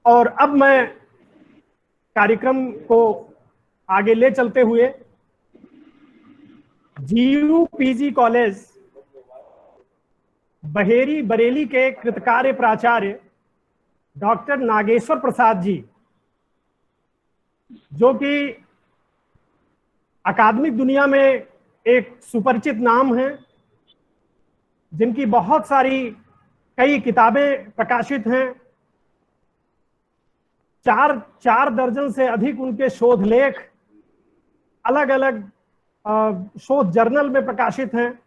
और अब मैं कार्यक्रम को आगे ले चलते हुए जीयू पीजी कॉलेज बहेरी बरेली के कृतकार्य प्राचार्य डॉक्टर नागेश्वर प्रसाद जी, जो कि अकादमिक दुनिया में एक सुपरिचित नाम हैं, जिनकी बहुत सारी कई किताबें प्रकाशित हैं, चार दर्जन से अधिक उनके शोध लेख अलग अलग शोध जर्नल में प्रकाशित हैं,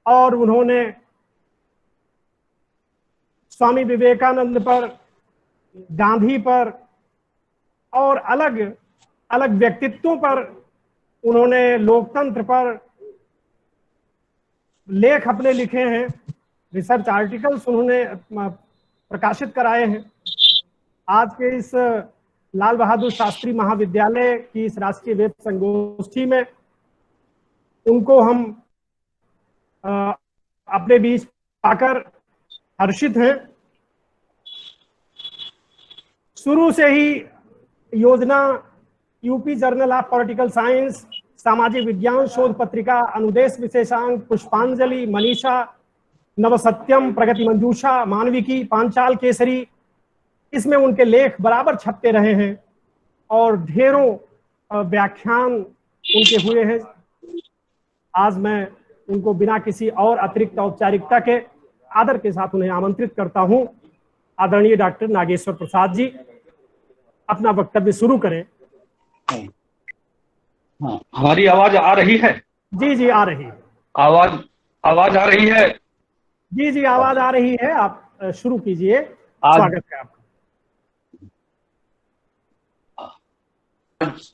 और उन्होंने स्वामी विवेकानंद पर, गांधी पर और अलग अलग व्यक्तित्वों पर, उन्होंने लोकतंत्र पर लेख अपने लिखे हैं, रिसर्च आर्टिकल्स उन्होंने प्रकाशित कराए हैं। आज के इस लाल बहादुर शास्त्री महाविद्यालय की इस राष्ट्रीय वेब संगोष्ठी में उनको हम अपने बीच पाकर हर्षित हैं। शुरू से ही योजना UP journal of political science, सामाजिक विज्ञान शोध पत्रिका, अनुदेश विशेषांक, पुष्पांजलि, मनीषा, नवसत्यम, प्रगति मंजूषा, मानविकी, पांचाल केसरी, इसमें उनके लेख बराबर छपते रहे हैं और ढेरों व्याख्यान उनके हुए हैं। आज मैं उनको बिना किसी और अतिरिक्त औपचारिकता के आदर के साथ उन्हें आमंत्रित करता हूं। आदरणीय डॉक्टर नागेश्वर प्रसाद जी, अपना वक्तव्य शुरू करें। हाँ, हमारी आवाज आ रही है? जी जी, आ रही है। आवाज आ रही है? जी जी, आवाज आ रही है। आप शुरू कीजिए। स्वागत है आपका। आज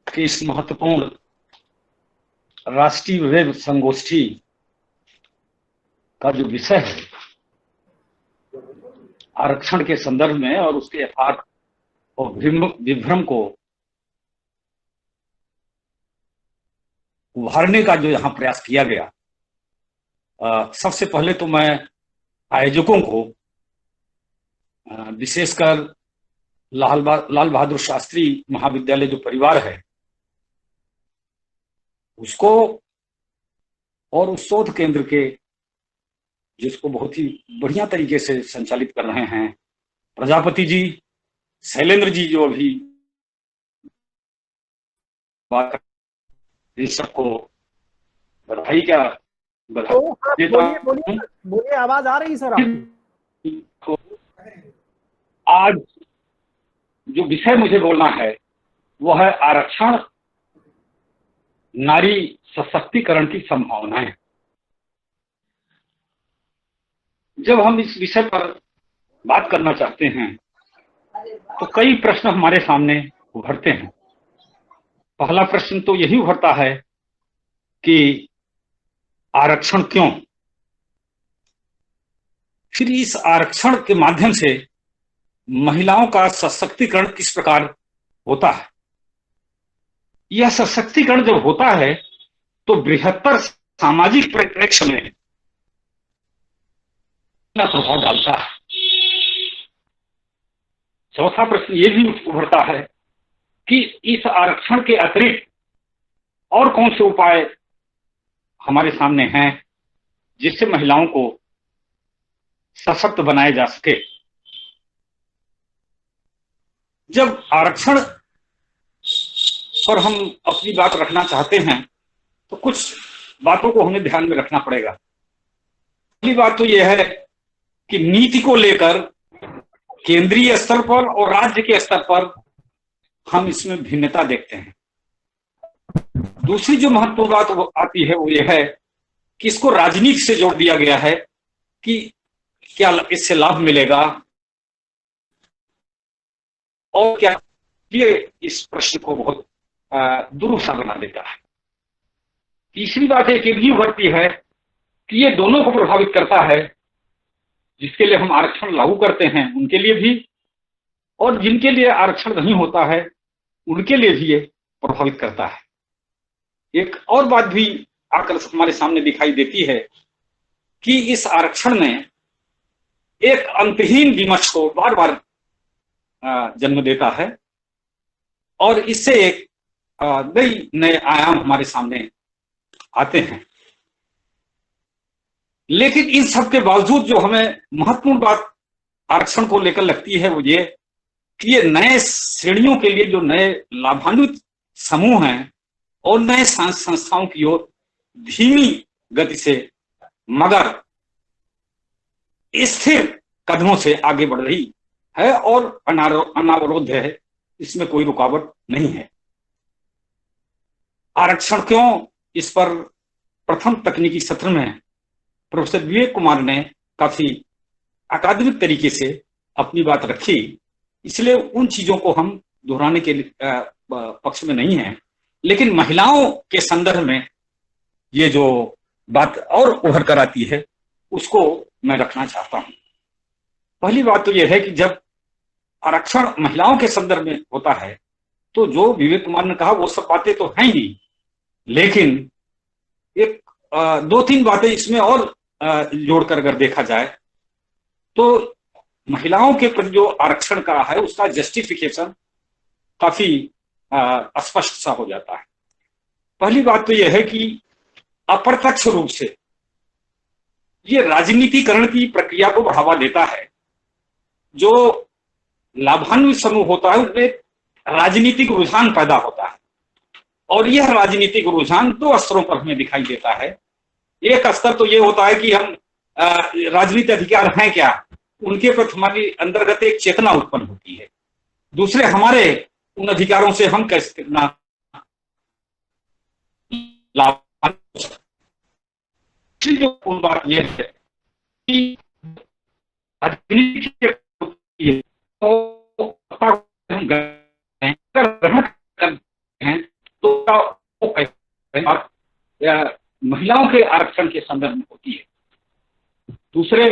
की इस महत्वपूर्ण राष्ट्रीय वेब संगोष्ठी का जो विषय है आरक्षण के संदर्भ में और उसके यथार्थ और विभ्रम को उभारने का जो यहाँ प्रयास किया गया, सबसे पहले तो मैं आयोजकों को, विशेषकर लाल बहादुर शास्त्री महाविद्यालय जो परिवार है उसको, और उस शोध केंद्र के जिसको बहुत ही बढ़िया तरीके से संचालित कर रहे हैं प्रजापति जी, शैलेंद्र जी, जो अभी बात, इन सबको बधाई क्या बोलिए, आवाज आ रही सर आपकी? तो आज जो विषय मुझे बोलना है वो है आरक्षण, नारी सशक्तिकरण की संभावनाएं। जब हम इस विषय पर बात करना चाहते हैं तो कई प्रश्न हमारे सामने उभरते हैं। पहला प्रश्न तो यही उभरता है कि आरक्षण क्यों? फिर इस आरक्षण के माध्यम से महिलाओं का सशक्तिकरण किस प्रकार होता है? यह सशक्तिकरण जब होता है तो बृहत्तर सामाजिक परिप्रेक्ष्य में प्रभाव डालता है। चौथा प्रश्न ये भी उभरता है कि इस आरक्षण के अतिरिक्त और कौन से उपाय हमारे सामने हैं जिससे महिलाओं को सशक्त बनाया जा सके। जब आरक्षण पर हम अपनी बात रखना चाहते हैं तो कुछ बातों को हमें ध्यान में रखना पड़ेगा। पहली बात तो यह है कि नीति को लेकर केंद्रीय स्तर पर और राज्य के स्तर पर हम इसमें भिन्नता देखते हैं। दूसरी जो महत्वपूर्ण बात आती है वो ये है कि इसको राजनीति से जोड़ दिया गया है कि क्या इससे लाभ मिलेगा और क्या, ये इस प्रश्न को बहुत दुरुस्त बना देता है। तीसरी बात एक ये भी उभरती है कि ये दोनों को प्रभावित करता है, जिसके लिए हम आरक्षण लागू करते हैं उनके लिए भी और जिनके लिए आरक्षण नहीं होता है उनके लिए भी ये प्रभावित करता है। एक और बात भी आकर हमारे सामने दिखाई देती है कि इस आरक्षण ने एक अंतहीन विमर्श को बार बार जन्म देता है और इससे एक नई नए आयाम हमारे सामने आते हैं। लेकिन इन सब के बावजूद जो हमें महत्वपूर्ण बात आरक्षण को लेकर लगती है वो ये कि ये नए श्रेणियों के लिए जो नए लाभान्वित समूह हैं और नए संस्थाओं की ओर धीमी गति से मगर स्थिर कदमों से आगे बढ़ रही है और अनावरोध है, इसमें कोई रुकावट नहीं है। आरक्षण क्यों, इस पर प्रथम तकनीकी सत्र में प्रोफेसर विवेक कुमार ने काफी अकादमिक तरीके से अपनी बात रखी, इसलिए उन चीजों को हम दोहराने के पक्ष में नहीं है। लेकिन महिलाओं के संदर्भ में ये जो बात और उभर कर आती है उसको मैं रखना चाहता हूं। पहली बात तो यह है कि जब आरक्षण महिलाओं के संदर्भ में होता है तो जो विवेक कुमार ने कहा वो सब बातें तो हैं ही, लेकिन एक दो तीन बातें इसमें और जोड़कर अगर देखा जाए तो महिलाओं के प्रति जो आरक्षण का है उसका जस्टिफिकेशन काफी स्पष्ट सा हो जाता है। पहली बात तो यह है कि अप्रत्यक्ष रूप से ये राजनीतिकरण की प्रक्रिया को बढ़ावा देता है। जो लाभान्वित समूह होता है उसमें राजनीतिक रुझान पैदा होता है और यह राजनीतिक रुझान दो स्तरों पर हमें दिखाई देता है। एक स्तर तो ये होता है कि हम राजनीतिक अधिकार हैं क्या, उनके प्रति हमारी अंतर्गत एक चेतना उत्पन्न होती है। दूसरे, हमारे उन अधिकारों से हम कैसे कितना लाभ। जो बात यह है कि महिलाओं के आरक्षण के संदर्भ में होती है। दूसरे,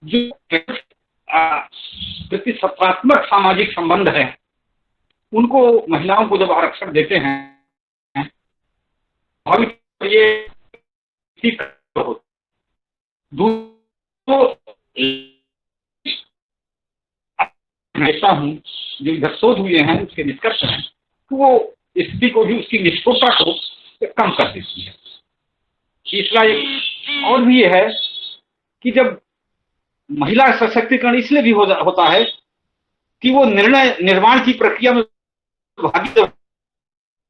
जो प्रतिस्पर्धात्मक सामाजिक संबंध है उनको महिलाओं को जब आरक्षण देते हैं तो ये ऐसा हूं जो इधर शोध हुए हैं उसके निष्कर्ष हैं तो वो स्थिति को भी, उसकी निष्ठुरता को कम कर देती है। तीसरा एक और भी ये है कि जब महिला सशक्तिकरण इसलिए भी होता है कि वो निर्णय निर्माण की प्रक्रिया में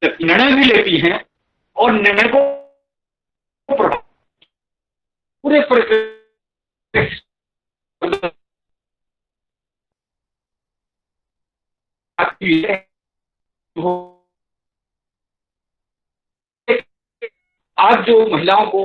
निर्णय भी लेती हैं और निर्णय को पूरे आज जो महिलाओं को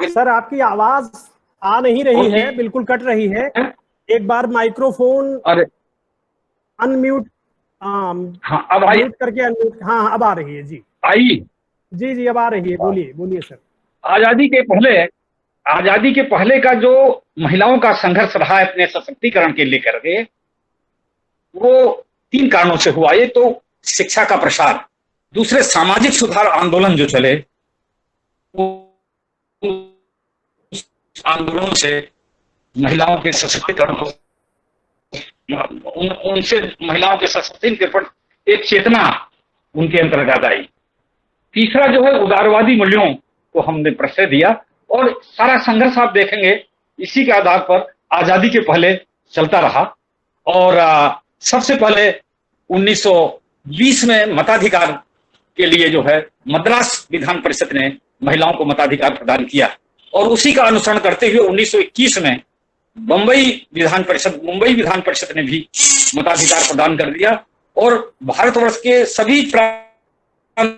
सर आपकी आवाज आ नहीं रही है, बिल्कुल कट रही है। एक बार माइक्रोफोन अनम्यूट, हाँ अब आई, म्यूट करके अनम्यूट। हाँ अब आ रही है जी। आई जी जी अब आ रही है, बोलिए बोलिए सर। आजादी के पहले का जो महिलाओं का संघर्ष रहा है अपने सशक्तिकरण के लेकर के, वो तीन कारणों से हुआ। ये तो शिक्षा का प्रसार, दूसरे सामाजिक सुधार आंदोलन जो चले, आंदोलन से महिलाओं के सशक्तिकरण को, उनसे महिलाओं के सशक्तिकरण के प्रति एक चेतना उनके अंतर्गत आई। तीसरा जो है उदारवादी मूल्यों को हमने प्रश्रय दिया और सारा संघर्ष आप देखेंगे इसी के आधार पर आजादी के पहले चलता रहा। और सबसे पहले 1920 में मताधिकार के लिए जो है मद्रास विधान परिषद ने महिलाओं को मताधिकार प्रदान किया और उसी का अनुसरण करते हुए 1921 में मुंबई विधान परिषद ने भी मताधिकार प्रदान कर दिया और भारतवर्ष के सभी प्रदान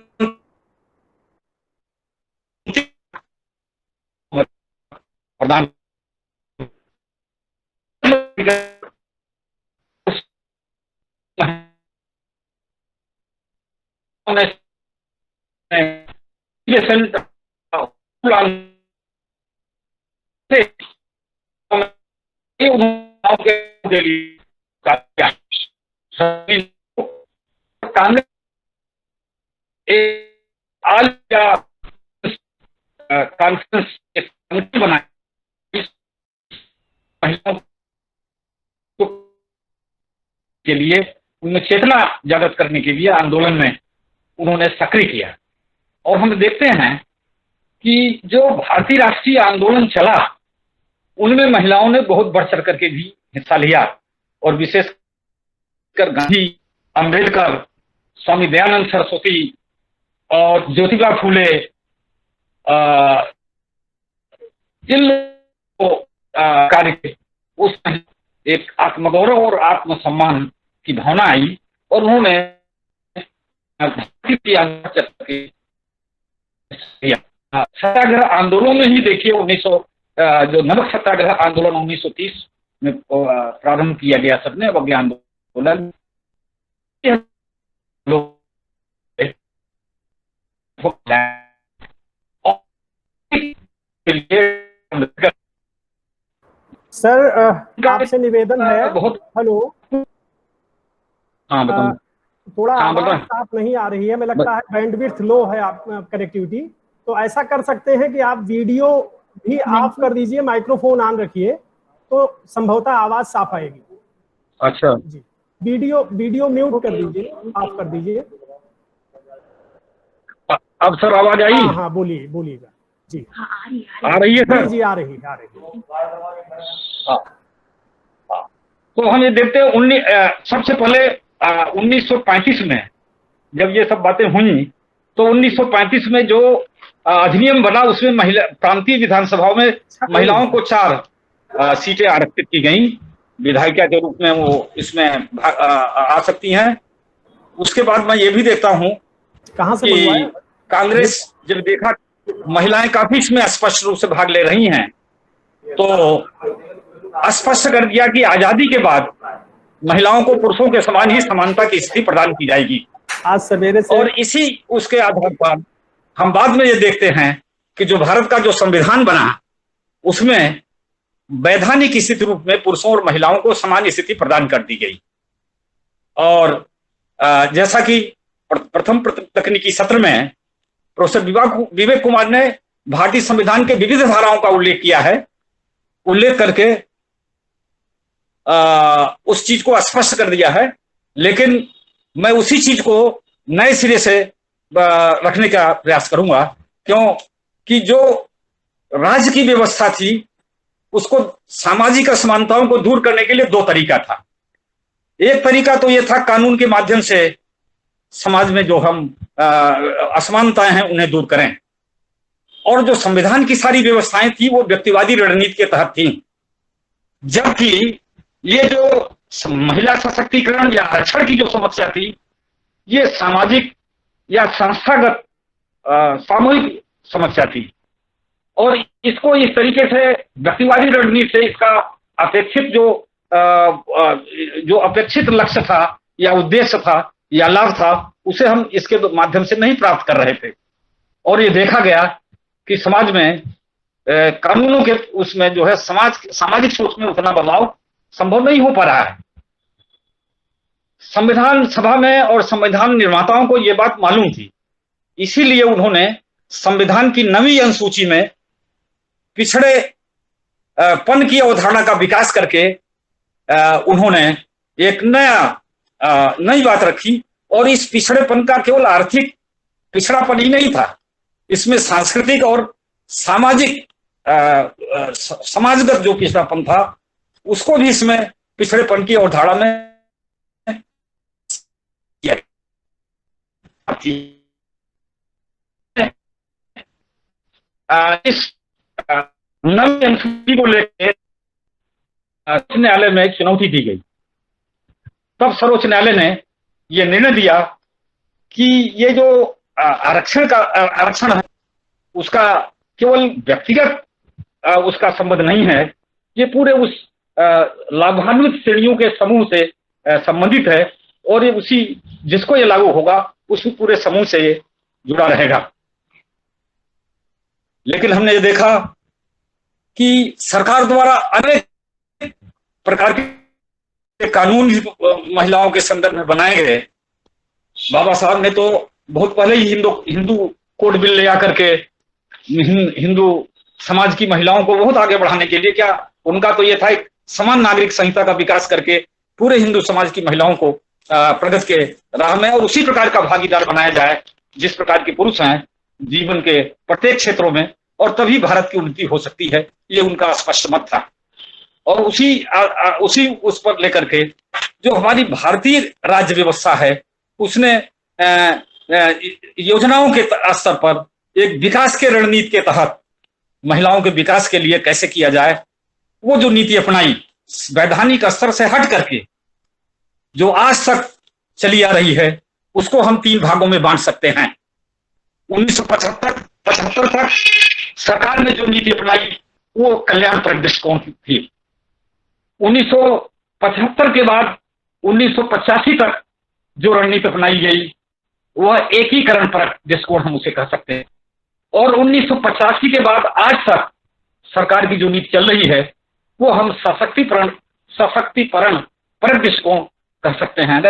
कांग्रेस आल कॉन्फ्रेंस कमेटी बनाई महिलाओं के लिए, उनमें चेतना जागृत करने के लिए आंदोलन में उन्होंने सक्रिय किया। और हम देखते हैं कि जो भारतीय राष्ट्रीय आंदोलन चला उनमें महिलाओं ने बहुत बढ़ चढ़ करके भी हिस्सा लिया, और विशेषकर गांधी, अंबेडकर, स्वामी दयानंद सरस्वती और ज्योतिबा फूले, इन लोगों कार्य उस एक आत्मगौरव और आत्मसम्मान की भावना आई, और उन्होंने सत्याग्रह आंदोलन में ही देखिए 1900 जो नमक सत्याग्रह आंदोलन 1930 में प्रारंभ किया गया, सबने अवज्ञा आंदोलन सर आपसे निवेदन है। बहुत हेलो, हाँ बताओ। थोड़ा हाँ, आवाज साफ नहीं आ रही है, मैं लगता है बैंडविड्थ लो है आप कनेक्टिविटी। तो ऐसा कर सकते हैं कि आप वीडियो भी ऑफ कर दीजिए, माइक्रोफोन ऑन रखिए, तो संभवतः आवाज साफ आएगी। अच्छा जी, वीडियो म्यूट कर दीजिए, ऑफ कर दीजिए। अब सर आवाज आई? हाँ हाँ, बोलिएगा जी। आ रही है सर? जी आ रही है। हाँ। तो हम ये देखते हैं सबसे पहले 1935 में जब ये सब बातें हुई, तो 1935 में जो अधिनियम बना उसमें महिला प्रांतीय विधानसभाओं में महिलाओं को 4 सीटें आरक्षित की गई, विधायिका के रूप में वो इसमें आ सकती हैं। उसके बाद मैं ये भी देखता हूँ कहाँ से कि कांग्रेस जब देखा महिलाएं काफी इसमें स्पष्ट रूप से भाग ले रही हैं, तो स्पष्ट कर दिया कि आजादी के बाद महिलाओं को पुरुषों के समान ही समानता की स्थिति प्रदान की जाएगी आज सवेरे से। और इसी उसके आधार पर हम बाद में ये देखते हैं कि जो भारत का जो संविधान बना उसमें वैधानिक स्थिति रूप में पुरुषों और महिलाओं को समान स्थिति प्रदान कर दी गई। और जैसा कि प्रथम तकनीकी सत्र में प्रोफेसर विवेक कुमार ने भारतीय संविधान के विविध धाराओं का उल्लेख किया है, उल्लेख करके उस चीज को स्पष्ट कर दिया है, लेकिन मैं उसी चीज को नए सिरे से रखने का प्रयास करूंगा, क्योंकि जो राज्य की व्यवस्था थी उसको सामाजिक असमानताओं को दूर करने के लिए 2 तरीका था। एक तरीका तो यह था कानून के माध्यम से समाज में जो हम असमानताएं हैं उन्हें दूर करें, और जो संविधान की सारी व्यवस्थाएं थी वो व्यक्तिवादी रणनीति के तहत थी। जबकि ये जो महिला सशक्तिकरण या आरक्षण की जो समस्या थी ये सामाजिक या संस्थागत सामूहिक समस्या थी, और इसको इस तरीके से व्यक्तिवादी रणनीति से इसका अपेक्षित जो अपेक्षित लक्ष्य था या उद्देश्य था या लाभ था उसे हम इसके माध्यम से नहीं प्राप्त कर रहे थे। और ये देखा गया कि समाज में कानूनों के उसमें जो है सामाजिक सोच में उतना बदलाव संभव नहीं हो पा रहा है। संविधान सभा में और संविधान निर्माताओं को यह बात मालूम थी, इसीलिए उन्होंने संविधान की 9वीं अनुसूची में पिछड़े पन की अवधारणा का विकास करके उन्होंने एक नई बात रखी, और इस पिछड़ेपन का केवल आर्थिक पिछड़ापन ही नहीं था, इसमें सांस्कृतिक और सामाजिक समाजगत जो पिछड़ापन था उसको भी इसमें पिछड़ेपन की अवधारणा में इस नई अनुसूची को लेकर न्यायालय में एक चुनौती दी गई। तब सर्वोच्च न्यायालय ने यह निर्णय दिया कि ये जो आरक्षण है उसका केवल व्यक्तिगत उसका संबंध नहीं है, ये पूरे उस लाभान्वित श्रेणियों के समूह से संबंधित है, और ये उसी जिसको ये लागू होगा उसी पूरे समूह से जुड़ा रहेगा। लेकिन हमने ये देखा कि सरकार द्वारा अनेक प्रकार के कानून महिलाओं के संदर्भ में बनाए गए। बाबा साहब ने तो बहुत पहले ही हिंदू कोड बिल ले आकर के हिंदू समाज की महिलाओं को बहुत आगे बढ़ाने के लिए, क्या उनका तो ये था एक समान नागरिक संहिता का विकास करके पूरे हिंदू समाज की महिलाओं को प्रगति के राह में और उसी प्रकार का भागीदार बनाया जाए जिस प्रकार के पुरुष हैं जीवन के प्रत्येक क्षेत्रों में, और तभी भारत की उन्नति हो सकती है। ये उनका स्पष्ट मत था। और उसी उस पर लेकर के जो हमारी भारतीय राज्य व्यवस्था है उसने योजनाओं के स्तर पर एक विकास के रणनीति के तहत महिलाओं के विकास के लिए कैसे किया जाए, वो जो नीति अपनाई वैधानिक स्तर से हट करके जो आज तक चली आ रही है, उसको हम 3 भागों में बांट सकते हैं। 1975 तक सरकार ने जो नीति अपनाई वो कल्याणप्रद दृष्टिकोण थी। 1975 के बाद 1985 तक जो रणनीति अपनाई गई वह एकीकरण परक दृष्टिकोण हम उसे कह सकते हैं। और 1985 के बाद आज तक सरकार की जो नीति चल रही है वो हम सशक्तिकरण परक दृष्टिकोण कह सकते हैं।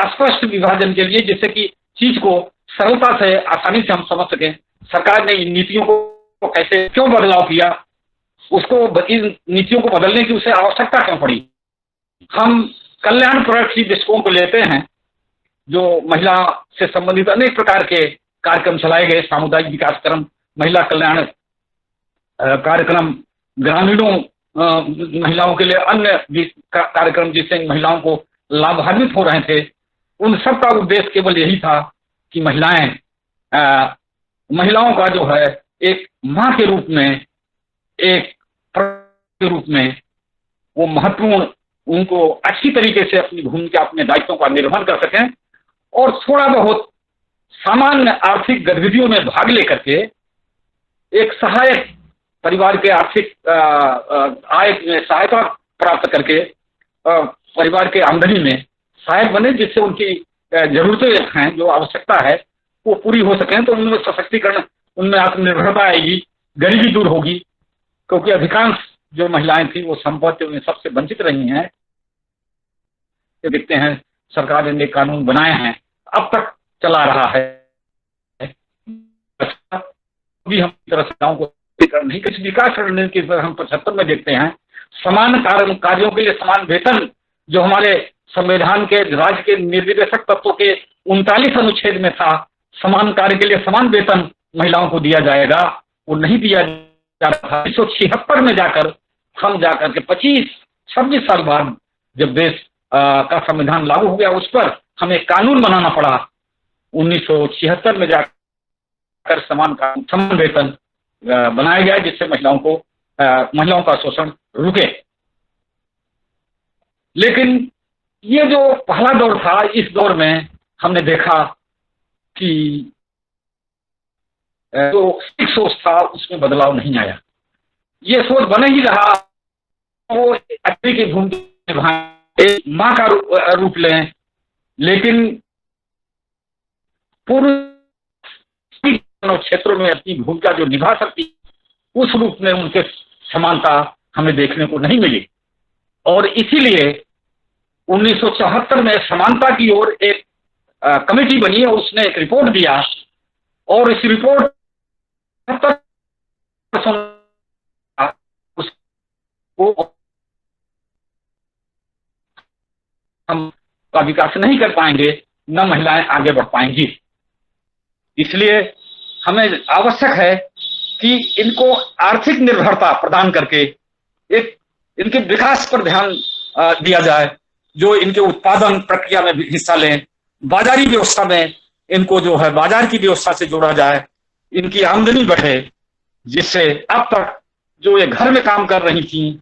स्पष्ट विभाजन के लिए, जिससे कि चीज को सरलता से आसानी से हम समझ सकें, सरकार ने इन नीतियों को कैसे क्यों बदलाव किया, उसको इन नीतियों को बदलने की उसे आवश्यकता क्यों पड़ी। हम कल्याण परक दृष्टिकोण को लेते हैं जो महिला से संबंधित अनेक प्रकार के कार्यक्रम चलाए गए, सामुदायिक विकास क्रम, महिला कल्याण कार्यक्रम, ग्रामीणों महिलाओं के लिए अन्य कार्यक्रम जिससे महिलाओं को लाभान्वित हो रहे थे, उन सब का उद्देश्य केवल यही था कि महिलाओं का जो है एक मां के रूप में, एक के रूप में वो महत्वपूर्ण, उनको अच्छी तरीके से अपनी भूमिका, अपने दायित्वों का निर्वहन कर सकें और थोड़ा बहुत सामान्य आर्थिक गतिविधियों में भाग लेकर के एक सहायक परिवार के आर्थिक आय में सहायता प्राप्त करके परिवार के आमदनी में सहायक बने, जिससे उनकी जरूरतें हैं, जो आवश्यकता है वो पूरी हो सकें। तो उनमें सशक्तिकरण, उनमें आत्मनिर्भरता आएगी, गरीबी दूर होगी, क्योंकि अधिकांश जो महिलाएं थी वो संपत्ति में सबसे वंचित रही हैं। ये देखते हैं सरकार ने कानून बनाए हैं, अब तक चला रहा है, भी हम तरह से को नहीं। किसी विकास रणनीति की हम 75 में देखते हैं समान कार्यों के लिए समान वेतन, जो हमारे संविधान के राज्य के निर्देशक तत्वों के 39 अनुच्छेद में था, समान कार्य के लिए समान वेतन महिलाओं को दिया जाएगा, वो नहीं दिया जा रहा था। 1976 में हम जाकर के 25-26 साल बाद जब देश का संविधान लागू हो गया, उस पर हमें कानून बनाना पड़ा। 1976 में जाकर समान वेतन बनाया गया, जिससे महिलाओं का शोषण रुके। लेकिन ये जो पहला दौर था, इस दौर में हमने देखा कि जो सोच था उसमें बदलाव नहीं आया। ये सोच बने ही रहा, वो अच्छी की भूमिका निभाएं, मां का रूप लें, लेकिन पूर्व क्षेत्रों में अपनी भूमिका जो निभा सकती उस रूप में उनके समानता हमें देखने को नहीं मिली। और इसीलिए 1974 में समानता की ओर एक कमेटी बनी और उसने एक रिपोर्ट दिया, और इस रिपोर्ट उसको हम का विकास नहीं कर पाएंगे, न महिलाएं आगे बढ़ पाएंगी। इसलिए हमें आवश्यक है कि इनको आर्थिक निर्भरता प्रदान करके एक इनके विकास पर ध्यान दिया जाए, जो इनके उत्पादन प्रक्रिया में हिस्सा लें, बाजारी व्यवस्था में इनको जो है बाजार की व्यवस्था से जोड़ा जाए, इनकी आमदनी बढ़े, जिससे अब तक जो ये घर में काम कर रही थी,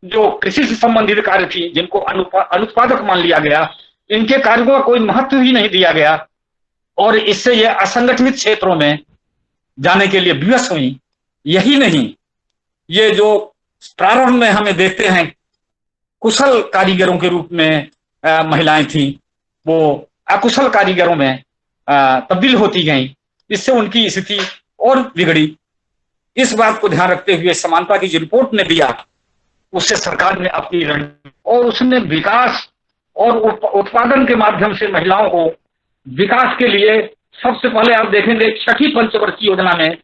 जो कृषि से संबंधित कार्य थी, जिनको अनुत्पादक मान लिया गया, इनके कार्यों का कोई महत्व ही नहीं दिया गया और इससे ये असंगठित क्षेत्रों में जाने के लिए विवश हुई। यही नहीं, ये जो प्रारंभ में हमें देखते हैं कुशल कारीगरों के रूप में महिलाएं थी, वो अकुशल कारीगरों में तब्दील होती गई, इससे उनकी स्थिति और बिगड़ी। इस बात को ध्यान रखते हुए समानता की जो रिपोर्ट ने दिया, उससे सरकार ने अपनी रणनीति और उसने विकास और उत्पादन के माध्यम से महिलाओं को विकास के लिए, सबसे पहले आप देखेंगे छठी पंचवर्षीय योजना में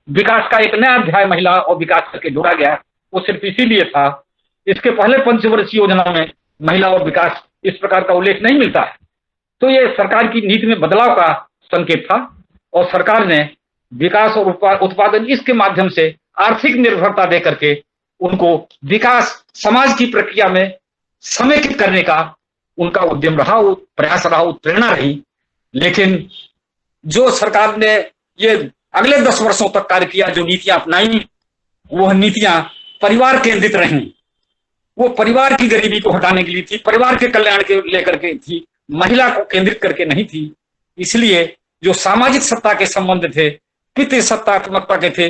विकास का एक नया अध्याय महिला और विकास करके जोड़ा गया। वो सिर्फ इसीलिए था, इसके पहले पंचवर्षीय योजना में महिला और विकास इस प्रकार का उल्लेख नहीं मिलता है। तो ये सरकार की नीति में बदलाव का संकेत था और सरकार ने विकास और उत्पादन इसके माध्यम से आर्थिक निर्भरता दे करके उनको विकास समाज की प्रक्रिया में समेकित करने का उनका उद्यम रहा, प्रयास रहा, प्रेरणा रही। लेकिन जो सरकार ने ये अगले 10 वर्षों तक कार्य किया, जो नीतियां अपनाई, वह नीतियां परिवार केंद्रित रहीं। वो परिवार की गरीबी को हटाने के लिए थी, परिवार के कल्याण के लेकर के थी, महिला को केंद्रित करके नहीं थी। इसलिए जो सामाजिक सत्ता के संबंध थे, पितृसत्तात्मकता के थे,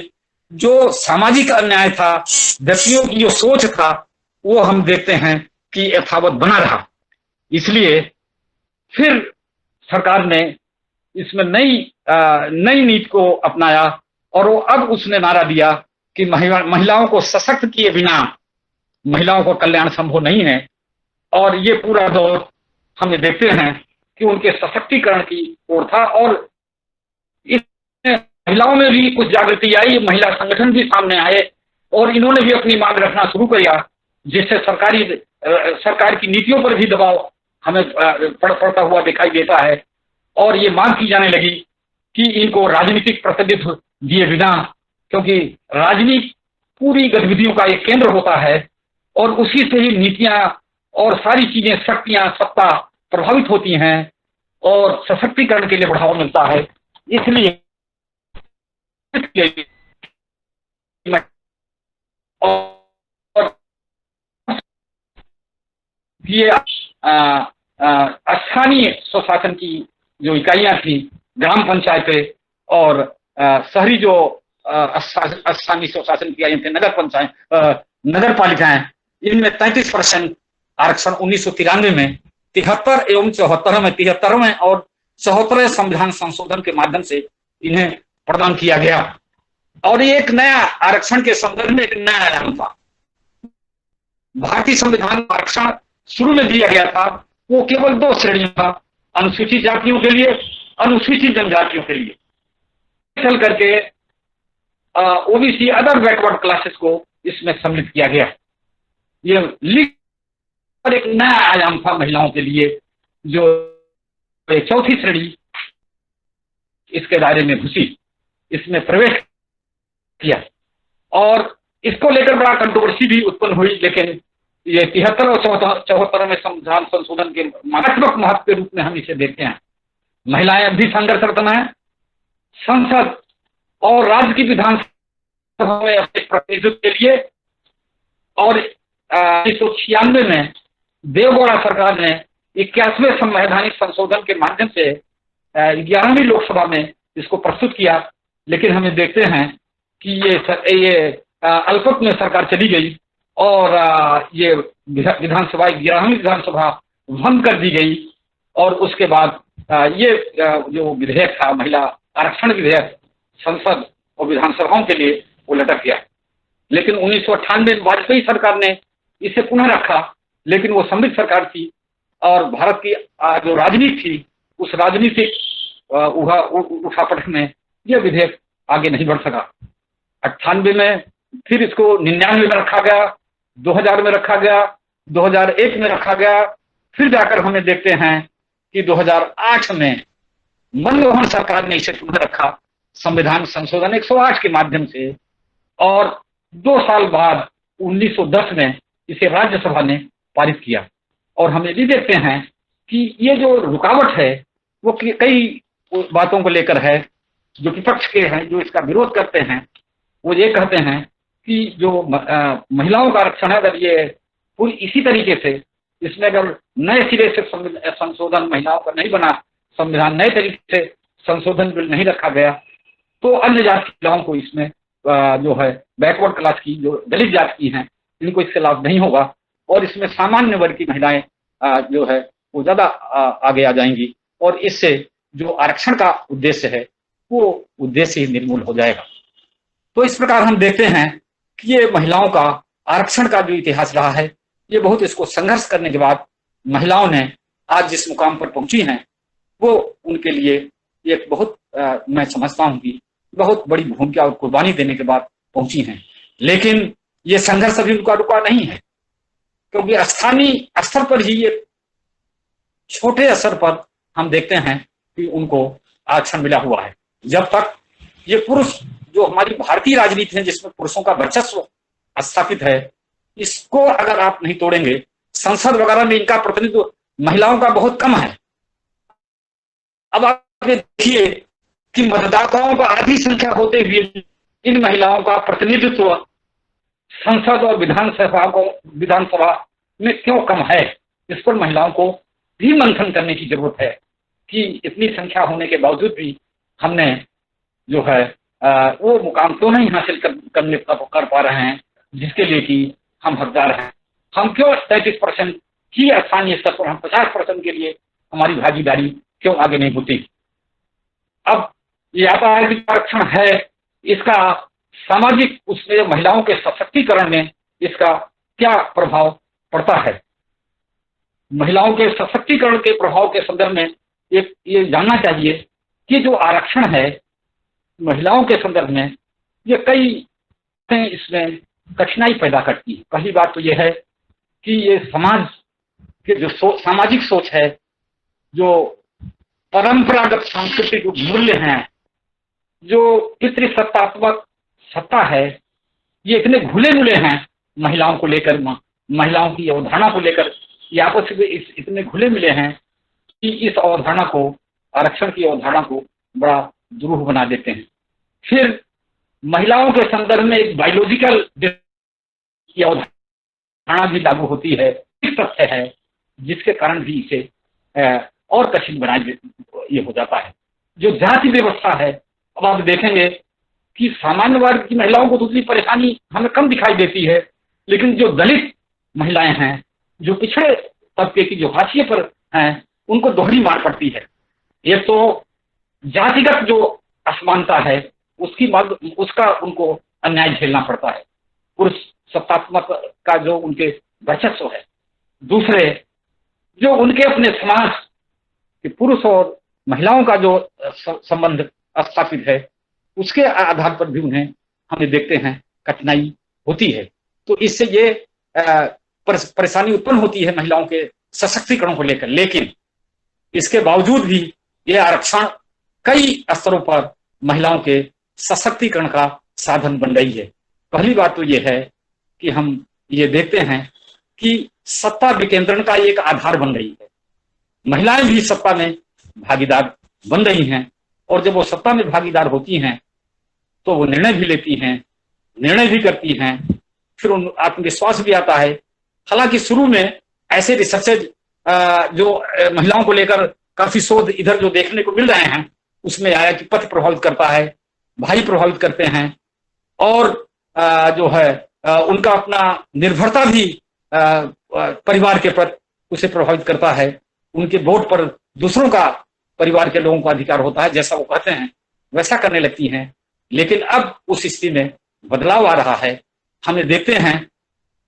जो सामाजिक अन्याय था, व्यक्तियों की जो सोच था, वो हम देखते हैं कि यथावत बना रहा। इसलिए फिर सरकार ने इसमें नई नीति को अपनाया और वो अब उसने नारा दिया कि महिलाओं को सशक्त किए बिना महिलाओं को कल्याण संभव नहीं है। और ये पूरा दौर हम देखते हैं कि उनके सशक्तिकरण की ओर था और इसमें महिलाओं में भी कुछ जागृति आई, महिला संगठन भी सामने आए और इन्होंने भी अपनी मांग रखना शुरू किया, जिससे सरकार की नीतियों पर भी दबाव हमें पड़ता हुआ दिखाई देता है। और ये मांग की जाने लगी कि इनको राजनीतिक प्रतिनिधित्व दिए बिना, क्योंकि राजनीति पूरी गतिविधियों का एक केंद्र होता है और उसी से ही नीतियां और सारी चीजें, शक्तियां, सत्ता प्रभावित होती हैं और सशक्तिकरण के लिए बढ़ावा मिलता है। इसलिए ये स्थानीय स्वशासन की जो इकाइयां थी, ग्राम पंचायतें और शहरी जो स्थानीय स्वशासन की इकाइयां थे, नगर पालिकाएं, इनमें 33% आरक्षण 1993 में 73 एवं 74 में 73वें और 74वें संविधान संशोधन के माध्यम से इन्हें प्रदान किया गया। और ये एक नया आरक्षण के संदर्भ में एक नया आयाम था। भारतीय संविधान में आरक्षण शुरू में दिया गया था, वो केवल 2 श्रेणियों था, अनुसूचित जातियों के लिए, अनुसूचित जनजातियों के लिए। चल करके ओबीसी अदर बैकवर्ड क्लासेस को इसमें सम्मिलित किया गया। ये और एक नया आयाम था महिलाओं के लिए, जो 4थी श्रेणी इसके दायरे में घुसी, इसमें प्रवेश किया और इसको लेकर बड़ा कंट्रोवर्सी भी उत्पन्न हुई। लेकिन ये 73 और 74 में संविधान संशोधन के मात्रात्मक महत्व के रूप में हम इसे देखते हैं। महिलाएं अब भी संघर्षरत हैं, संसद और राज्य की विधानसभा में अपने प्रतिनिधित्व के लिए। और 1996 में देवगौड़ा सरकार ने 81वें संवैधानिक संशोधन के माध्यम से 11वीं लोकसभा में इसको प्रस्तुत किया। लेकिन हमें देखते हैं कि ये अल्पमत में सरकार चली गई और ये विधानसभा 11वीं विधानसभा भंग कर दी गई और उसके बाद ये जो विधेयक था, महिला आरक्षण विधेयक, संसद और विधानसभाओं के लिए वो लटक गया। लेकिन 1998 में वाजपेयी सरकार ने इसे पुनः रखा, लेकिन वो समृद्ध सरकार थी और भारत की जो राजनीति थी, उस राजनीतिक उठापटक में यह विधेयक आगे नहीं बढ़ सका। 98 में फिर इसको 99 में रखा गया, 2000 में रखा गया, 2001 में रखा गया, फिर जाकर हमें देखते हैं कि 2008 में मनमोहन सरकार ने इसे पुनः रखा संविधान संशोधन 108 के माध्यम से। और 2 साल बाद 1910 में इसे राज्यसभा ने पारित किया। और हम ये भी देखते हैं कि ये जो रुकावट है वो कई बातों को लेकर है। जो विपक्ष के हैं, जो इसका विरोध करते हैं, वो ये कहते हैं कि जो महिलाओं का आरक्षण है, अगर ये पूरी इसी तरीके से इसमें अगर नए सिरे से संशोधन महिलाओं का नहीं बना, संविधान नए तरीके से संशोधन बिल नहीं रखा गया, तो अन्य जाति की महिलाओं को इसमें जो है बैकवर्ड क्लास की, जो दलित जाति की हैं, इनको इससे लाभ नहीं होगा और इसमें सामान्य वर्ग की महिलाएं जो है वो ज्यादा आगे आ जाएंगी और इससे जो आरक्षण का उद्देश्य है वो उद्देश्य ही निर्मूल हो जाएगा। तो इस प्रकार हम देखते हैं कि ये महिलाओं का आरक्षण का जो इतिहास रहा है, ये बहुत इसको संघर्ष करने के बाद महिलाओं ने आज जिस मुकाम पर पहुंची हैं वो उनके लिए एक बहुत मैं समझता हूं कि बहुत बड़ी भूमिका और कुर्बानी देने के बाद पहुंची हैं। लेकिन ये संघर्ष अभी उनका रुका नहीं है, क्योंकि स्थानीय स्तर पर ही ये छोटे स्तर पर हम देखते हैं कि उनको आरक्षण मिला हुआ है। जब तक ये पुरुष जो हमारी भारतीय राजनीति है जिसमें पुरुषों का वर्चस्व स्थापित है, इसको अगर आप नहीं तोड़ेंगे, संसद वगैरह में इनका प्रतिनिधित्व महिलाओं का बहुत कम है। अब आप ये देखिए कि मतदाताओं का आधी संख्या होते हुए इन महिलाओं का प्रतिनिधित्व संसद और विधानसभा में क्यों कम है, इस पर महिलाओं को भी मंथन करने की जरूरत है कि इतनी संख्या होने के बावजूद भी हमने जो है वो मुकाम क्यों नहीं हासिल कर पा रहे हैं जिसके लिए कि हम हकदार हैं। हम क्यों 33% की स्थानीय स्तर पर हम 50% के लिए हमारी भागीदारी क्यों आगे नहीं होती। अब ये आता है कि आरक्षण है, इसका सामाजिक उसमें महिलाओं के सशक्तिकरण में इसका क्या प्रभाव पड़ता है। महिलाओं के सशक्तिकरण के प्रभाव के संदर्भ में एक ये जानना चाहिए कि जो आरक्षण है महिलाओं के संदर्भ में ये कई इसमें कठिनाई पैदा करती है। पहली बात तो ये है कि ये समाज के जो सामाजिक सोच है, जो परंपरागत सांस्कृतिक मूल्य हैं, जो पितृसत्तात्मक सत्ता है, ये इतने घुले मिले हैं महिलाओं को लेकर, महिलाओं की अवधारणा को लेकर ये आपस में इतने घुले मिले हैं कि इस अवधारणा को, आरक्षण की अवधारणा को बड़ा दुरूह बना देते हैं। फिर महिलाओं के संदर्भ में एक बायोलॉजिकल की अवधारणा भी लागू होती है, एक तथ्य है जिसके कारण भी इसे और कठिन बना ये हो जाता है। जो जाति व्यवस्था है, अब आप देखेंगे कि सामान्य वर्ग की महिलाओं को तो उतनी परेशानी हमें कम दिखाई देती है, लेकिन जो दलित महिलाएं हैं, जो पिछड़े तबके की जो हाशिए पर हैं, उनको दोहरी मार पड़ती है। ये तो जातिगत जो असमानता है उसका उनको अन्याय झेलना पड़ता है, पुरुष सत्तात्मक का जो उनके वर्चस्व है। दूसरे जो उनके अपने समाज के पुरुष और महिलाओं का जो संबंध स्थापित है उसके आधार पर भी उन्हें हमें देखते हैं कठिनाई होती है। तो इससे ये परेशानी उत्पन्न होती है महिलाओं के सशक्तिकरण को लेकर। लेकिन इसके बावजूद भी ये आरक्षण कई स्तरों पर महिलाओं के सशक्तिकरण का साधन बन रही है। पहली बात तो ये है कि हम ये देखते हैं कि सत्ता विकेंद्रण का एक आधार बन रही है। महिलाएं भी सत्ता में भागीदार बन रही हैं, और जब वो सत्ता में भागीदार होती हैं तो वो निर्णय भी लेती हैं, निर्णय भी करती हैं, फिर उन आत्मविश्वास भी आता है। हालांकि शुरू में ऐसे रिसर्चेज जो महिलाओं को लेकर काफी शोध इधर जो देखने को मिल रहे हैं उसमें आया कि पति प्रभावित करता है, भाई प्रभावित करते हैं, और जो है उनका अपना निर्भरता भी परिवार के प्रति उसे प्रभावित करता है। उनके वोट पर दूसरों का, परिवार के लोगों का अधिकार होता है, जैसा वो कहते हैं वैसा करने लगती हैं। लेकिन अब उस स्थिति में बदलाव आ रहा है। हमें देखते हैं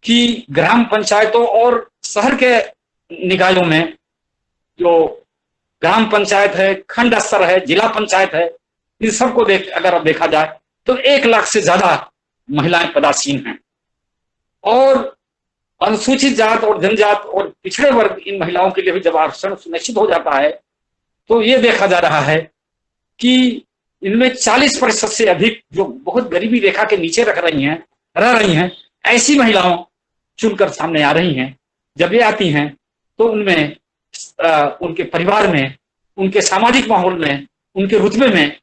कि ग्राम पंचायतों और शहर के निकायों में जो ग्राम पंचायत है, खंड स्तर है, जिला पंचायत है, इन सबको अगर अब देखा जाए तो 1 लाख से ज्यादा महिलाएं पदासीन हैं। और अनुसूचित जात और जनजात और पिछड़े वर्ग इन महिलाओं के लिए भी जब आरक्षण सुनिश्चित हो जाता है तो ये देखा जा रहा है कि इनमें 40% से अधिक जो बहुत गरीबी रेखा के नीचे रह रही हैं, ऐसी महिलाओं चुनकर सामने आ रही हैं। जब ये आती हैं तो उनमें उनके परिवार में, उनके सामाजिक माहौल में, उनके रुतबे में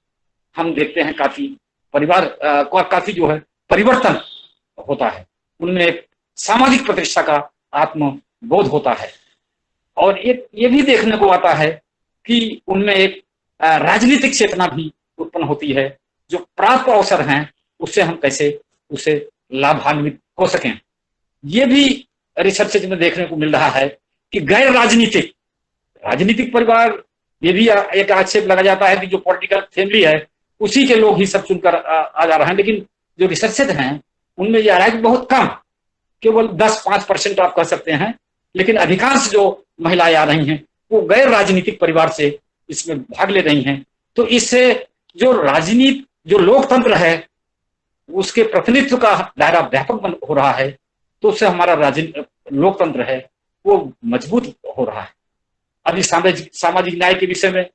हम देखते हैं काफी काफी जो है परिवर्तन होता है। उनमें एक सामाजिक प्रतिष्ठा का आत्मबोध होता है। और ये भी देखने को आता है कि उनमें एक राजनीतिक चेतना भी उत्पन्न होती है। जो प्राप्त अवसर हैं उससे हम कैसे उसे लाभान्वित हो सकें। ये भी रिसर्च में देखने को मिल रहा है कि गैर राजनीतिक परिवार ये भी एक आक्षेप लगा जाता है कि जो पॉलिटिकल फैमिली है उसी के लोग ही सब चुनकर आ जा रहे हैं, लेकिन जो रिसर्चेज हैं उनमें यह आ रहा है कि बहुत कम, केवल 10-5% आप कह सकते हैं, लेकिन अधिकांश जो महिलाएं आ रही हैं वो गैर राजनीतिक परिवार से इसमें भाग ले रही हैं। तो इससे जो राजनीति, जो लोकतंत्र है उसके प्रतिनिधित्व का दायरा व्यापक हो रहा है, तो उससे हमारा लोकतंत्र है वो मजबूत हो रहा है। अभी सामाजिक न्याय के विषय में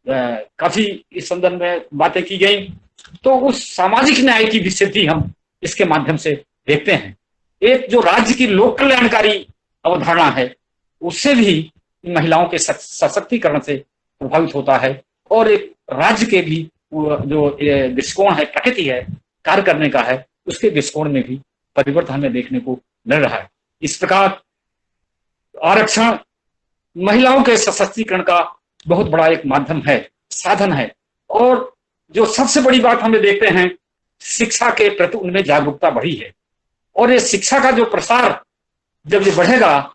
काफी इस संदर्भ में बातें की गई, तो उस सामाजिक न्याय की भी स्थिति हम इसके माध्यम से देखते हैं। एक जो राज्य की लोक कल्याणकारी अवधारणा है उससे भी महिलाओं के सशक्तिकरण से प्रभावित होता है, और एक राज्य के भी जो दृष्टिकोण है, प्रकृति है कार्य करने का है, उसके दृष्टिकोण में भी परिवर्तन हमें देखने को मिल रहा है। इस प्रकार आरक्षण महिलाओं के सशक्तिकरण का बहुत बड़ा एक माध्यम है, साधन है। और जो सबसे बड़ी बात हमें देखते हैं, शिक्षा के प्रति उनमें जागरूकता बढ़ी है, और ये शिक्षा का जो प्रसार जब ये बढ़ेगा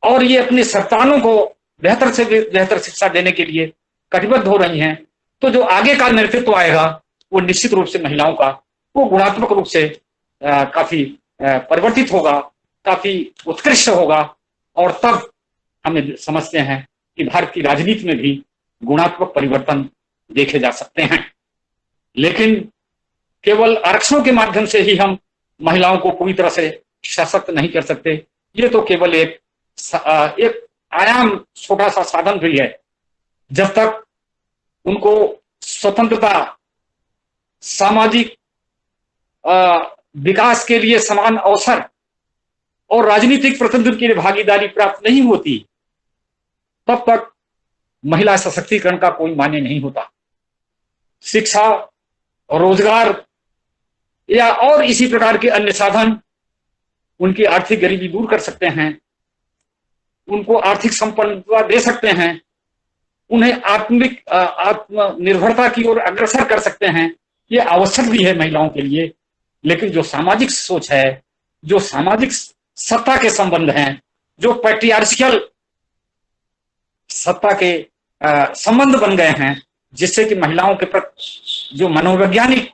और ये अपने संतानों को बेहतर से बेहतर शिक्षा देने के लिए कटिबद्ध हो रही हैं, तो जो आगे का नेतृत्व आएगा वो निश्चित रूप से महिलाओं का वो गुणात्मक रूप से काफी परिवर्तित होगा, काफी उत्कृष्ट होगा, और तब हमें समझते हैं कि भारत की राजनीति में भी गुणात्मक परिवर्तन देखे जा सकते हैं। लेकिन केवल आरक्षण के माध्यम से ही हम महिलाओं को पूरी तरह से सशक्त नहीं कर सकते। ये तो केवल एक आयाम, छोटा सा साधन भी है। जब तक उनको स्वतंत्रता, सामाजिक विकास के लिए समान अवसर और राजनीतिक प्रतिनिधित्व के लिए भागीदारी प्राप्त नहीं होती, तब तक महिला सशक्तिकरण का कोई मान्य नहीं होता। शिक्षा, रोजगार या और इसी प्रकार के अन्य साधन उनकी आर्थिक गरीबी दूर कर सकते हैं, उनको आर्थिक संपन्नता दे सकते हैं, उन्हें आत्मनिर्भरता की ओर अग्रसर कर सकते हैं। ये आवश्यक भी है महिलाओं के लिए। लेकिन जो सामाजिक सोच है, जो सामाजिक सत्ता के संबंध हैं, जो पैट्रियार्चिकल सत्ता के संबंध बन गए हैं, जिससे कि महिलाओं के प्रति जो मनोवैज्ञानिक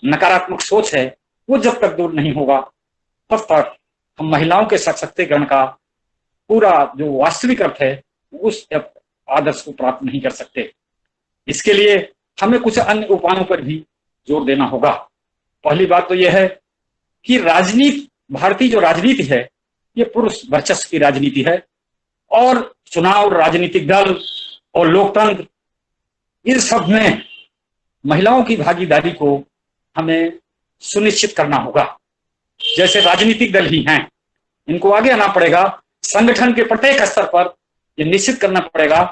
नकारात्मक सोच है वो जब तक दूर नहीं होगा, तब तक हम महिलाओं के सशक्तिकरण का पूरा जो वास्तविक अर्थ है उस आदर्श को प्राप्त नहीं कर सकते। इसके लिए हमें कुछ अन्य उपायों पर भी जोर देना होगा। पहली बात तो यह है कि राजनीति, भारतीय जो राजनीति है ये पुरुष वर्चस्व की राजनीति है, और चुनाव, राजनीतिक दल और लोकतंत्र, इन सब में महिलाओं की भागीदारी को हमें सुनिश्चित करना होगा। जैसे राजनीतिक दल ही हैं, इनको आगे आना पड़ेगा। संगठन के प्रत्येक स्तर पर यह निश्चित करना पड़ेगा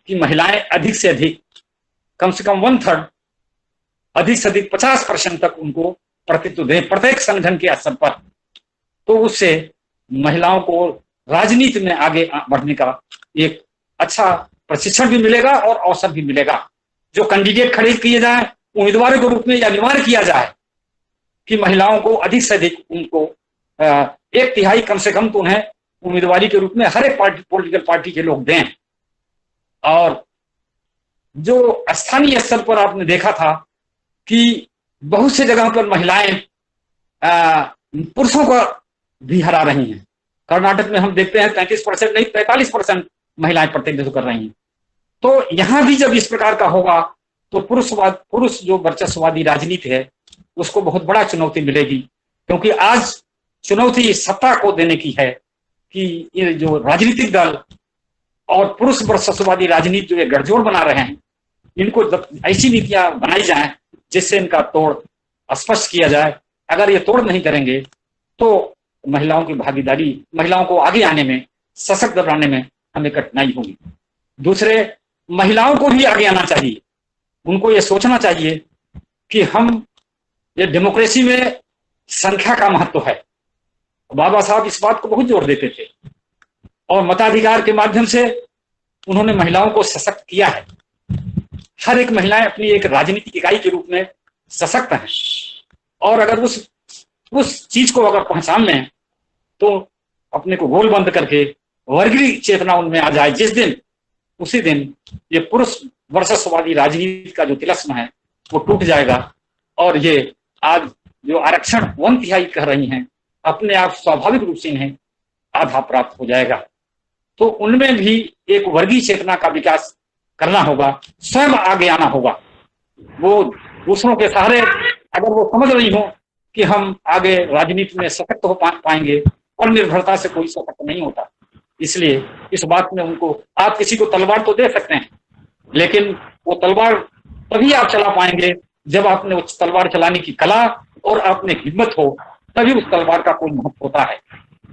कि महिलाएं अधिक से अधिक, कम से कम 1/3, अधिक से अधिक 50% तक उनको प्रतिनिधित्व दें प्रत्येक संगठन के स्तर पर। तो उससे महिलाओं को राजनीति में आगे बढ़ने का एक अच्छा प्रशिक्षण भी मिलेगा और अवसर भी मिलेगा। जो कैंडिडेट खड़े किए जाए उम्मीदवारों के रूप में यह अनिवार्य किया जाए कि महिलाओं को अधिक से अधिक, उनको 1/3 कम से कम तो उन्हें उम्मीदवारी के रूप में हर एक पॉलिटिकल पार्टी के लोग दें। और जो स्थानीय स्तर पर आपने देखा था कि बहुत से जगह पर महिलाएं पुरुषों को भी हरा रही हैं। कर्नाटक में हम देखते हैं 33% नहीं 45% महिलाएं प्रतिनिधित्व कर रही हैं। तो यहां भी जब इस प्रकार का होगा तो पुरुष जो वर्चस्ववादी राजनीति है उसको बहुत बड़ा चुनौती मिलेगी, क्योंकि आज चुनौती सत्ता को देने की है कि ये जो राजनीतिक दल और पुरुष वर्चस्ववादी राजनीति जो ये गठजोड़ बना रहे हैं, इनको ऐसी नीतियां बनाई जाएं जिससे इनका तोड़ स्पष्ट किया जाए। अगर ये तोड़ नहीं करेंगे तो महिलाओं की भागीदारी, महिलाओं को आगे आने में, सशक्त बनाने में हमें कठिनाई होगी। दूसरे, महिलाओं को भी आगे आना चाहिए। उनको ये सोचना चाहिए कि हम ये डेमोक्रेसी में संख्या का महत्व है। बाबा साहब इस बात को बहुत जोर देते थे और मताधिकार के माध्यम से उन्होंने महिलाओं को सशक्त किया है। हर एक महिलाएं अपनी एक राजनीतिक इकाई के रूप में सशक्त हैं, और अगर उस चीज को अगर पहचान लें तो अपने को गोलबंद करके वर्गीय चेतना उनमें आ जाए, जिस दिन उसी दिन ये पुरुष वर्चस्ववादी राजनीति का जो तिलस्म है वो टूट जाएगा और ये आज जो आरक्षण 1/3 कह रही हैं, अपने आप स्वाभाविक रूप से इन्हें आधा प्राप्त हो जाएगा। तो उनमें भी एक वर्गीय चेतना का विकास करना होगा, स्वयं आगे आना होगा। वो दूसरों के सहारे अगर वो समझ रही हो कि हम आगे राजनीति में सशक्त हो पाएंगे, और निर्भरता से कोई सशक्त नहीं होता। इसलिए इस बात में उनको, आप किसी को तलवार तो दे सकते हैं, लेकिन वो तलवार तभी आप चला पाएंगे जब आपने उस तलवार चलाने की कला और आपने हिम्मत हो, तभी उस तलवार का कोई महत्व होता है।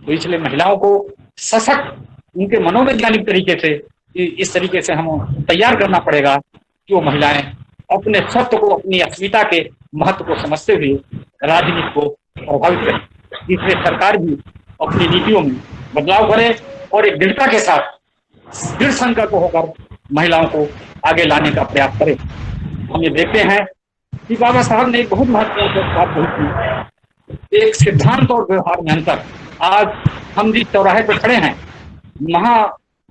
तो इसलिए महिलाओं को सशक्त, उनके मनोवैज्ञानिक तरीके से, इस तरीके से हम तैयार करना पड़ेगा कि वो महिलाएं अपने सत्य को, अपनी अस्मिता के महत्व को समझते हुए राजनीति को प्रभावित करें। इसलिए सरकार भी अपनी नीतियों में बदलाव करे और एक दृढ़ता के साथ, दृढ़ संकल्प होकर महिलाओं को आगे लाने का प्रयास करे। हम ये देखते हैं कि बाबा साहब ने एक बहुत महत्वपूर्ण बात कही थी, एक सिद्धांत और व्यवहार में अंतर। आज हम जिस चौराहे पर खड़े हैं,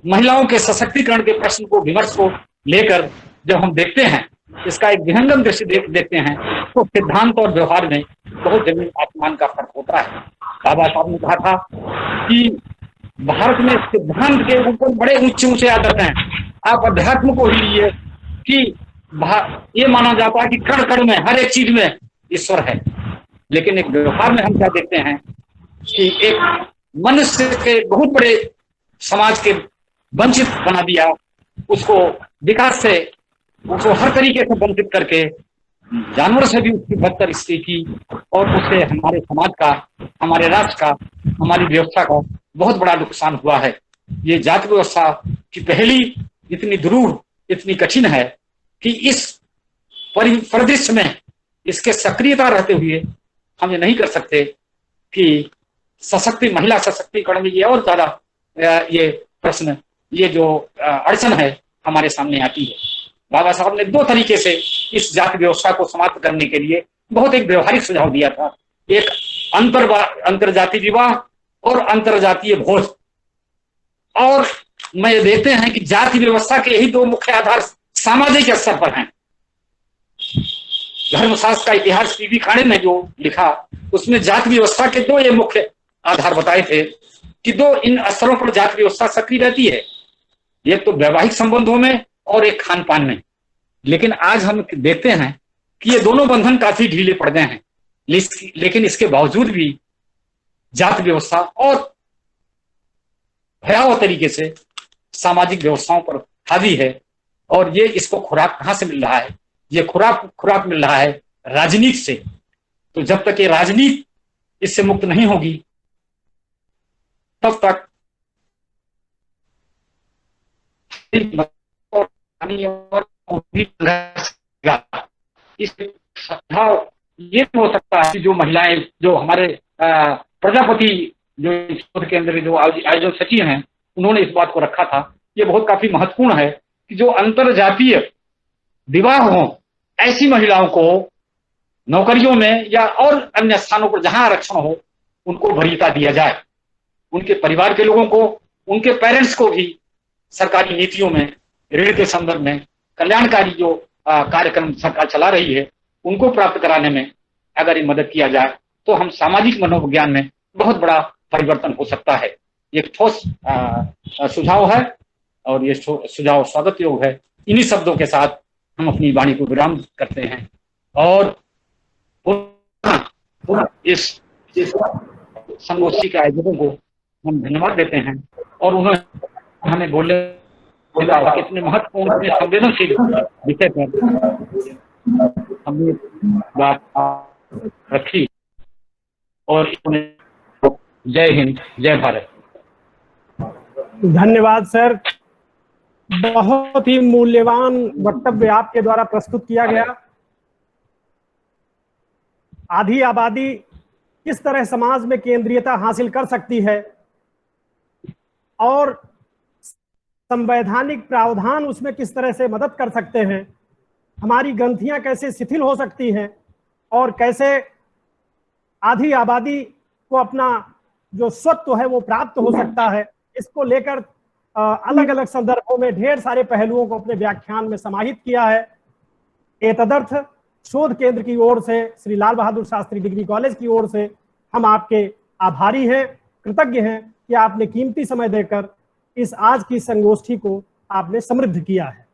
महिलाओं के सशक्तिकरण के प्रश्न को, विमर्श को लेकर जब हम देखते हैं, इसका एक विहंगम दृष्टि देखते हैं, तो सिद्धांत और व्यवहार में बहुत जमीन आसमान का फर्क होता है। बाबा साहब ने कहा था कि भारत में सिद्धांत के ऊपर बड़े ऊंचे ऊंचे आदत हैं। आप अध्यात्म को ही लिए कि ये माना जाता है कि कण कण में, हर एक चीज में ईश्वर है, लेकिन एक व्यवहार में हम क्या देखते हैं कि एक मनुष्य के बहुत बड़े समाज के वंचित बना दिया, उसको विकास से, उसको हर तरीके से वंचित करके, जानवर से भी उसकी बदतर स्थिति की, और उससे हमारे समाज का, हमारे राष्ट्र का, हमारी व्यवस्था का बहुत बड़ा नुकसान हुआ है। ये जाति व्यवस्था की पहली इतनी दुरूह, इतनी कठिन है कि इस परिदृश्य में इसके सक्रियता रहते हुए हम ये नहीं कर सकते कि महिला सशक्तिकरण में ये और ज्यादा ये प्रश्न, ये जो अड़चन है हमारे सामने आती है। बाबा साहब ने 2 तरीके से इस जाति व्यवस्था को समाप्त करने के लिए बहुत एक व्यवहारिक सुझाव दिया था, एक अंतरजातीय विवाह और अंतरजातीय भोज। और मैं ये देखते हैं कि जाति व्यवस्था के यही 2 मुख्य आधार सामाजिक स्तर पर हैं। धर्मशास्त्र का इतिहास पीवी खाड़े ने जो लिखा, उसमें जाति व्यवस्था के 2 ये मुख्य आधार बताए थे कि 2 इन स्तरों पर जाति व्यवस्था सक्रिय रहती है, एक तो वैवाहिक संबंधों में और एक खान पान में। लेकिन आज हम देखते हैं कि ये दोनों बंधन काफी ढीले पड़ गए हैं, लेकिन इसके बावजूद भी जाति व्यवस्था और भयावह तरीके से सामाजिक व्यवस्थाओं पर हावी है। और ये, इसको खुराक कहां से मिल रहा है? ये खुराक मिल रहा है राजनीति से। तो जब तक ये राजनीति इससे मुक्त नहीं होगी, तब तक इस सुझाव ये हो सकता है कि जो महिलाएं, जो हमारे प्रजापति जो शोध केंद्र जो आयोजक सचिव हैं, उन्होंने इस बात को रखा था, ये बहुत काफी महत्वपूर्ण है कि जो अंतरजातीय विवाह हो, ऐसी महिलाओं को नौकरियों में या और अन्य स्थानों पर जहां आरक्षण हो, उनको वरीयता दिया जाए। उनके परिवार के लोगों को, उनके पेरेंट्स को भी सरकारी नीतियों में, ऋण के संदर्भ में, कल्याणकारी जो कार्यक्रम सरकार चला रही है, उनको प्राप्त कराने में अगर ये मदद किया जाए, तो हम सामाजिक मनोविज्ञान में बहुत बड़ा परिवर्तन हो सकता है। एक ठोस सुझाव है और ये सुझाव स्वागत योग है। इन्हीं शब्दों के साथ हम अपनी वाणी को विराम करते हैं और इस संगोष्ठी के आयोजकों को हम धन्यवाद देते हैं और उन्होंने हमें बोले कितने महत्वपूर्ण, इतने संवेदनशील विषय पर हमने बात रखी। और जय हिंद, जय भारत। धन्यवाद सर, बहुत ही मूल्यवान वक्तव्य आपके द्वारा प्रस्तुत किया गया। आधी आबादी किस तरह समाज में केंद्रीयता हासिल कर सकती है और संवैधानिक प्रावधान उसमें किस तरह से मदद कर सकते हैं, हमारी ग्रंथियां कैसे शिथिल हो सकती हैं और कैसे आधी आबादी को अपना जो स्वत्व है वो प्राप्त हो सकता है, इसको लेकर अलग अलग संदर्भों में ढेर सारे पहलुओं को अपने व्याख्यान में समाहित किया है। एतदर्थ शोध केंद्र की ओर से, श्री लाल बहादुर शास्त्री डिग्री कॉलेज की ओर से हम आपके आभारी हैं, कृतज्ञ हैं कि आपने कीमती समय देकर इस आज की संगोष्ठी को आपने समृद्ध किया है।